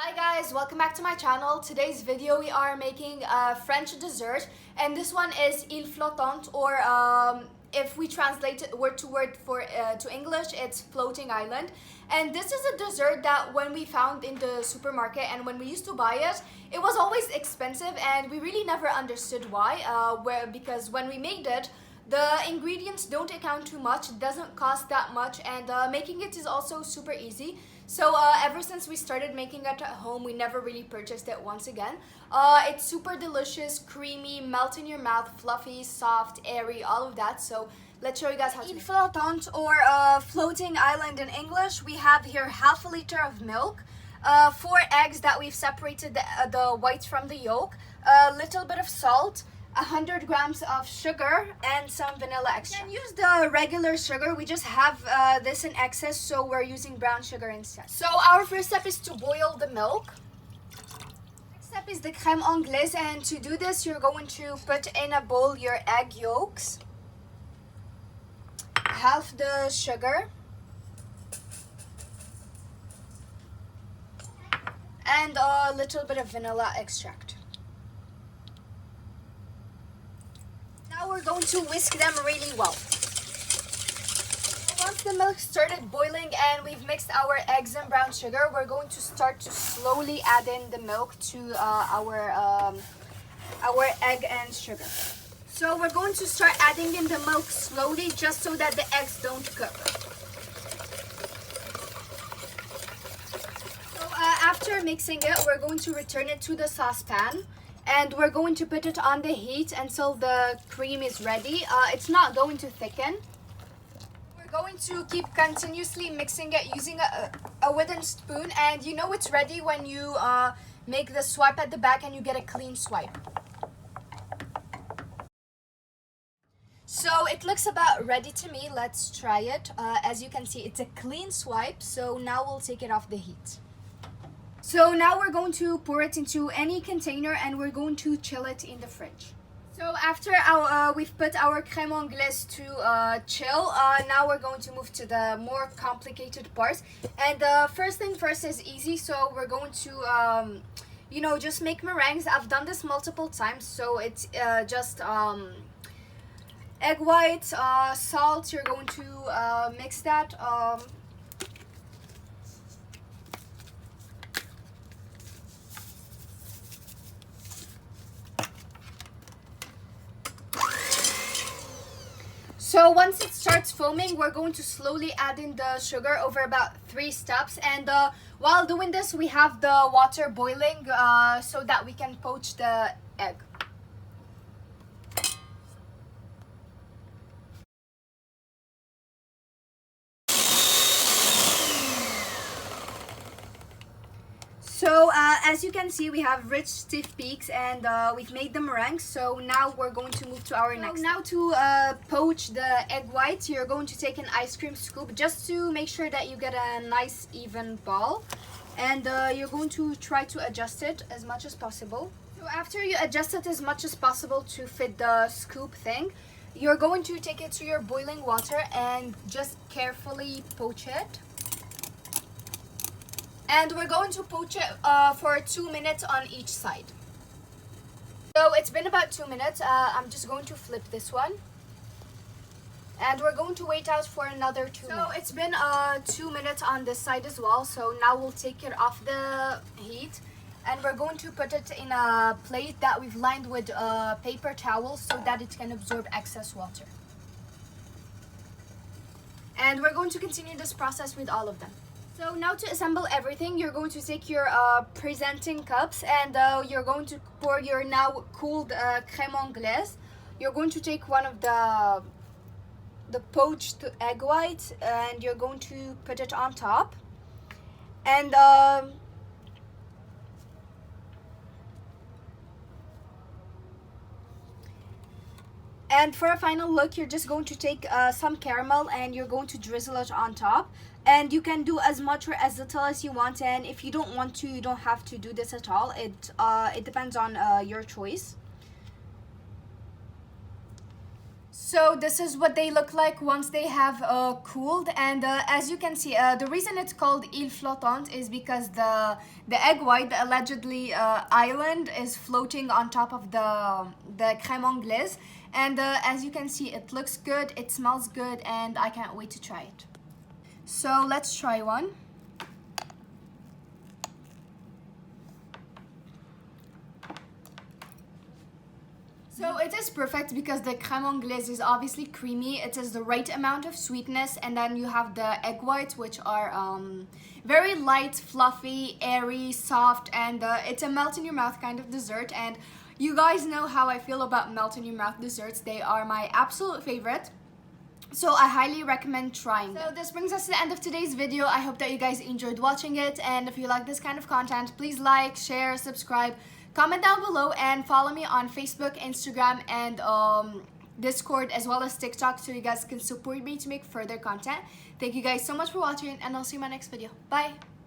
Hi guys, welcome back to my channel. Today's video we are making a French dessert, and this one is Il Flottant, or if we translate it word to word to English, it's floating island. And this is a dessert that when we found in the supermarket and when we used to buy it, it was always expensive, and we really never understood why. Because when we made it, the ingredients don't account too much, it doesn't cost that much, and making it is also super easy. So ever since we started making it at home, we never really purchased it once again. It's super delicious, creamy, melt in your mouth, fluffy, soft, airy, all of that. So let's show you guys how to. Il flottant, or floating island in English, we have here half a liter of milk, 4 eggs that we've separated the whites from the yolk, a little bit of salt, 100 grams of sugar, and some vanilla extract. You can use the regular sugar, we just have this in excess, so we're using brown sugar instead. So our first step is to boil the milk. Next step is the crème anglaise, and to do this you're going to put in a bowl your egg yolks, half the sugar, and a little bit of vanilla extract. Now we're going to whisk them really well. Once the milk started boiling and we've mixed our eggs and brown sugar, we're going to start to slowly add in the milk to our egg and sugar. So we're going to start adding in the milk slowly, just so that the eggs don't cook. So after mixing it, we're going to return it to the saucepan. And we're going to put it on the heat until the cream is ready. It's not going to thicken. We're going to keep continuously mixing it using a wooden spoon. And you know it's ready when you make the swipe at the back and you get a clean swipe. So it looks about ready to me. Let's try it. As you can see, it's a clean swipe. So now we'll take it off the heat. So now we're going to pour it into any container and we're going to chill it in the fridge. So after we've put our crème anglaise to chill, now we're going to move to the more complicated parts. And first thing first is easy, so we're going to, just make meringues. I've done this multiple times, so it's just egg whites, salt. You're going to mix that. So once it starts foaming, we're going to slowly add in the sugar over about 3 steps. And while doing this, we have the water boiling so that we can poach the egg. So as you can see, we have rich stiff peaks, and we've made the meringues. So now we're going to move to our next. Now to poach the egg whites, you're going to take an ice cream scoop just to make sure that you get a nice even ball, and you're going to try to adjust it as much as possible. So after you adjust it as much as possible to fit the scoop thing, you're going to take it to your boiling water and just carefully poach it. And we're going to poach it for 2 minutes on each side. So it's been about 2 minutes. I'm just going to flip this one. And we're going to wait out for another 2 minutes. So it's been 2 minutes on this side as well. So now we'll take it off the heat. And we're going to put it in a plate that we've lined with paper towels so that it can absorb excess water. And we're going to continue this process with all of them. So now to assemble everything, you're going to take your presenting cups, and you're going to pour your now cooled crème anglaise. You're going to take one of the poached egg whites, and you're going to put it on top. And for a final look, you're just going to take some caramel and you're going to drizzle it on top. And you can do as much or as little as you want, and if you don't want to, you don't have to do this at all. It depends on your choice. So this is what they look like once they have cooled, and as you can see, the reason it's called île flottante is because the egg white, the allegedly island, is floating on top of the crème anglaise, and as you can see, it looks good, it smells good, and I can't wait to try it. So let's try one. So it is perfect because the crème anglaise is obviously creamy. It is the right amount of sweetness, and then you have the egg whites, which are very light, fluffy, airy, soft, and it's a melt in your mouth kind of dessert. And you guys know how I feel about melt in your mouth desserts. They are my absolute favorite. So I highly recommend trying them. So this brings us to the end of today's video. I hope that you guys enjoyed watching it, and if you like this kind of content, please like, share, subscribe, comment down below, and follow me on Facebook, Instagram, and Discord, as well as TikTok, so you guys can support me to make further content. Thank you guys so much for watching, and I'll see you in my next video. Bye!